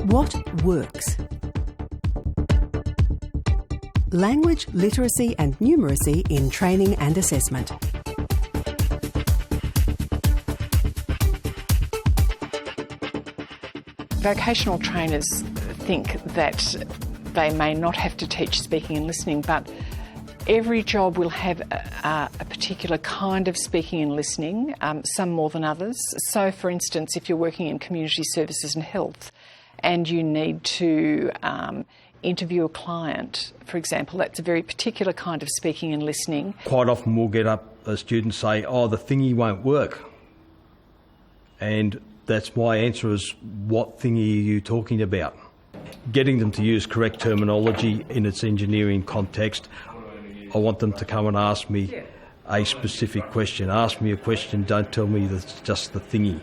What works? Language, literacy and numeracy in training and assessment. Vocational trainers think that they may not have to teach speaking and listening, but every job will have a particular kind of speaking and listening, some more than others. So, for instance, if you're working in community services and health and you need to interview a client, for example, that's a very particular kind of speaking and listening. Quite often we'll get up a student say, oh, the thingy won't work. And that's my answer is, what thingy are you talking about? Getting them to use correct terminology in its engineering context. I want them to come and ask me a specific question. Ask me a question, don't tell me that's just the thingy.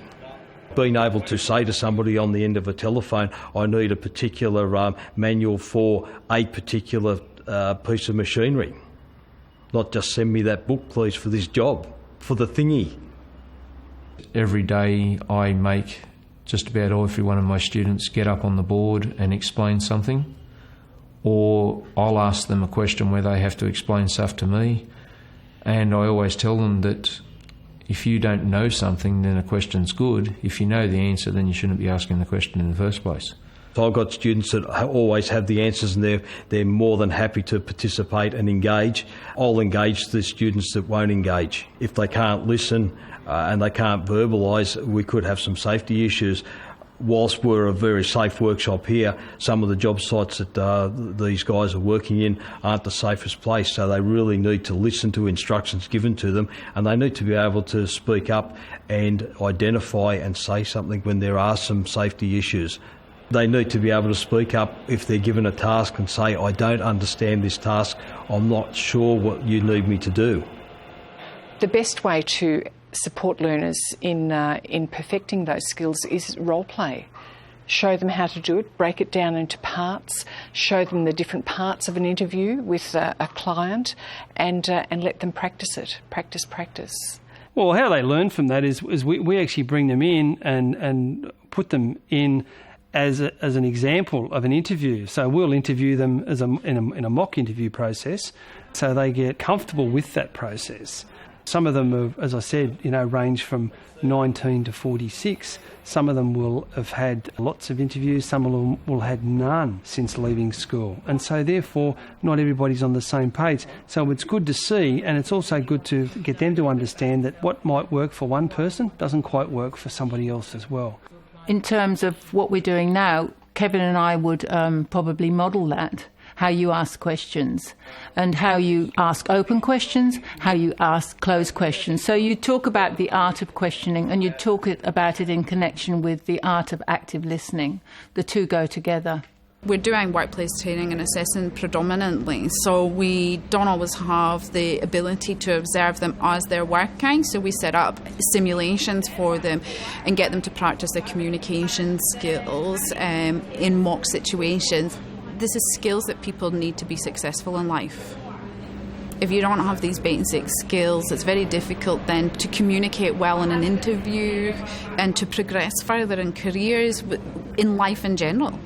Being able to say to somebody on the end of a telephone, I need a particular manual for a particular piece of machinery. Not just send me that book, please, for this job, for the thingy. Every day I make just about every one of my students get up on the board and explain something, or I'll ask them a question where they have to explain stuff to me, and I always tell them that if you don't know something, then a question's good. If you know the answer, then you shouldn't be asking the question in the first place. So I've got students that always have the answers and they're more than happy to participate and engage. I'll engage the students that won't engage. If they can't listen and they can't verbalise, we could have some safety issues. Whilst we're a very safe workshop here, some of the job sites that these guys are working in aren't the safest place, so they really need to listen to instructions given to them, and they need to be able to speak up and identify and say something when there are some safety issues. They need to be able to speak up if they're given a task and say, I don't understand this task, I'm not sure what you need me to do. The best way to support learners in perfecting those skills is role play. Show them how to do it, break it down into parts, show them the different parts of an interview with a client, and let them practice it. Practice. Well, how they learn from that is we actually bring them in and put them in as an example of an interview. So we'll interview them in a mock interview process, so they get comfortable with that process. Some of them have, as I said, range from 19 to 46. Some of them will have had lots of interviews. Some of them will have had none since leaving school. And so therefore, not everybody's on the same page. So it's good to see, and it's also good to get them to understand that what might work for one person doesn't quite work for somebody else as well. In terms of what we're doing now, Kevin and I would probably model that. How you ask questions and how you ask open questions, how you ask closed questions. So you talk about the art of questioning and you talk about it in connection with the art of active listening. The two go together. We're doing workplace training and assessing predominantly, so we don't always have the ability to observe them as they're working, so we set up simulations for them and get them to practice their communication skills in mock situations. This is skills that people need to be successful in life. If you don't have these basic skills, it's very difficult then to communicate well in an interview and to progress further in careers in life in general.